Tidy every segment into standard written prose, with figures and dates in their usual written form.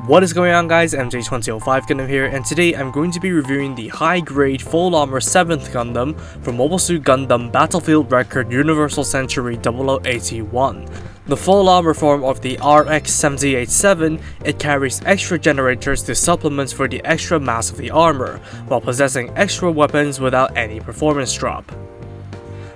What is going on, guys? MJ2005 Gundam here, and today I'm going to be reviewing the high-grade full armor 7th Gundam from Mobile Suit Gundam Battlefield Record Universal Century 0081. The full armor form of the RX-787, it carries extra generators to supplement for the extra mass of the armor, while possessing extra weapons without any performance drop.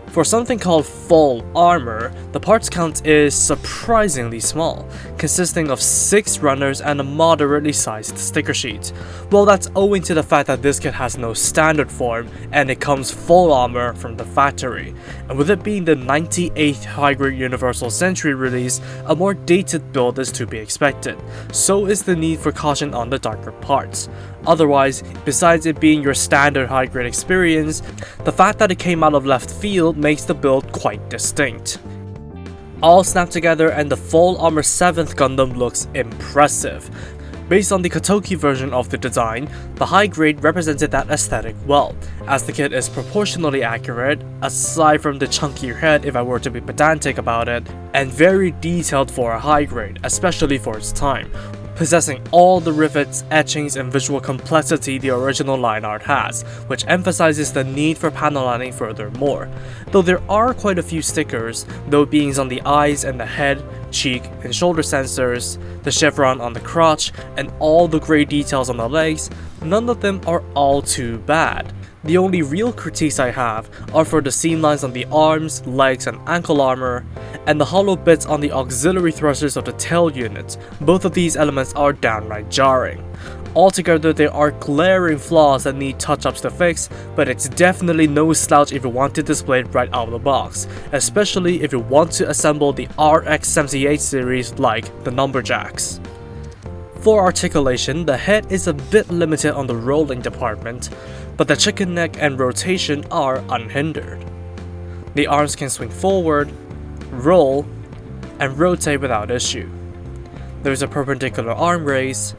For something called full armor, the parts count is surprisingly small, consisting of 6 runners and a moderately sized sticker sheet. Well, that's owing to the fact that this kit has no standard form and it comes full armor from the factory. And with it being the 98th high-grade Universal Century release, a more dated build is to be expected. So is the need for caution on the darker parts. Otherwise, besides it being your standard high-grade experience, the fact that it came out of left field makes the build quite distinct. All snapped together and the full armor 7th Gundam looks impressive. Based on the Kotoki version of the design, the high grade represented that aesthetic well, as the kit is proportionally accurate, aside from the chunkier head if I were to be pedantic about it, and very detailed for a high grade, especially for its time, possessing all the rivets, etchings, and visual complexity the original line art has, which emphasizes the need for panel lining furthermore. Though there are quite a few stickers, though being on the eyes and the head, cheek, and shoulder sensors, the chevron on the crotch, and all the grey details on the legs, none of them are all too bad. The only real critiques I have are for the seam lines on the arms, legs, and ankle armor, and the hollow bits on the auxiliary thrusters of the tail unit. Both of these elements are downright jarring. Altogether, there are glaring flaws that need touch-ups to fix, but it's definitely no slouch if you want to display it right out of the box, especially if you want to assemble the RX-78 series like the Numberjacks. For articulation, the head is a bit limited on the rolling department, but the chicken neck and rotation are unhindered. The arms can swing forward, roll, and rotate without issue. There's a perpendicular arm raise,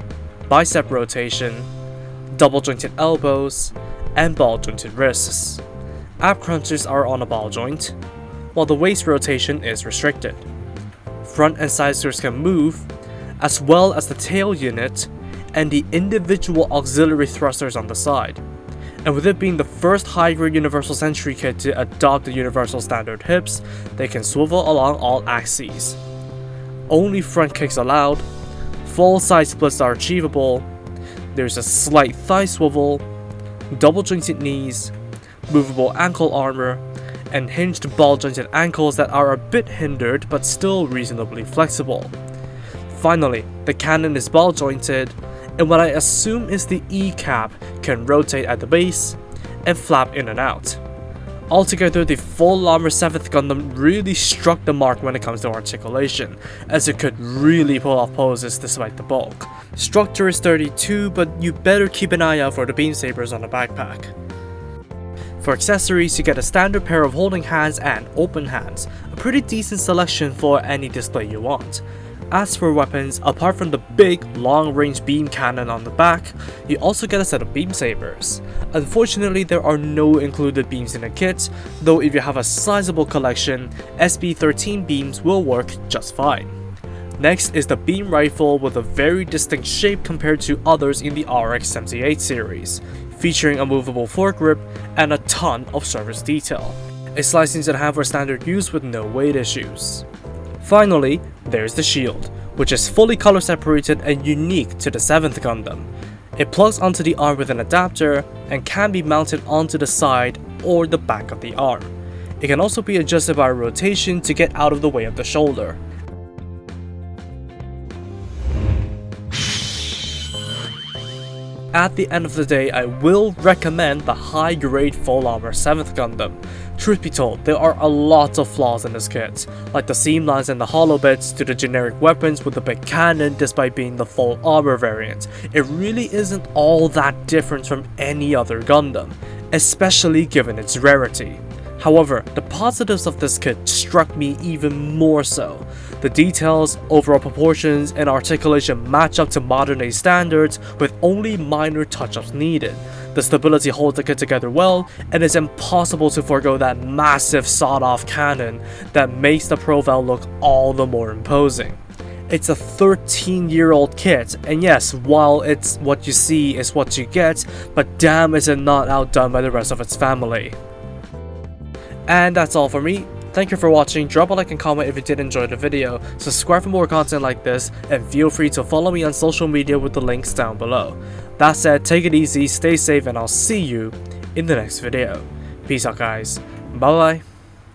bicep rotation, double jointed elbows, and ball jointed wrists. Ab crunches are on a ball joint, while the waist rotation is restricted. Front and side skirts can move, as well as the tail unit and the individual auxiliary thrusters on the side. And with it being the first high-grade Universal Century kit to adopt the Universal Standard hips, they can swivel along all axes. Only front kicks allowed, full side splits are achievable, there's a slight thigh swivel, double jointed knees, movable ankle armor, and hinged ball jointed ankles that are a bit hindered but still reasonably flexible. Finally, the cannon is ball jointed, and what I assume is the E-cap can rotate at the base and flap in and out. Altogether, the full armor 7th Gundam really struck the mark when it comes to articulation, as it could really pull off poses despite the bulk. Structure is sturdy too, but you better keep an eye out for the beam sabers on the backpack. For accessories, you get a standard pair of holding hands and open hands, a pretty decent selection for any display you want. As for weapons, apart from the big, long-range beam cannon on the back, you also get a set of beam sabers. Unfortunately, there are no included beams in the kit, though if you have a sizable collection, SB13 beams will work just fine. Next is the beam rifle with a very distinct shape compared to others in the RX-78 series, featuring a movable foregrip and a ton of surface detail. It slides into the hand for standard use with no weight issues. Finally, there's the shield, which is fully color separated and unique to the 7th Gundam. It plugs onto the arm with an adapter and can be mounted onto the side or the back of the arm. It can also be adjusted by rotation to get out of the way of the shoulder. At the end of the day, I will recommend the high-grade full armor 7th Gundam. Truth be told, there are a lot of flaws in this kit, like the seam lines and the hollow bits to the generic weapons with the big cannon despite being the full armor variant. It really isn't all that different from any other Gundam, especially given its rarity. However, the positives of this kit struck me even more so. The details, overall proportions, and articulation match up to modern day standards with only minor touch-ups needed. The stability holds the kit together well, and it's impossible to forego that massive sawed-off cannon that makes the profile look all the more imposing. It's a 13-year-old kit, and yes, while it's what you see is what you get, but damn is it not outdone by the rest of its family. And that's all for me. Thank you for watching, drop a like and comment if you did enjoy the video, subscribe for more content like this, and feel free to follow me on social media with the links down below. That said, take it easy, stay safe, and I'll see you in the next video. Peace out guys, bye bye.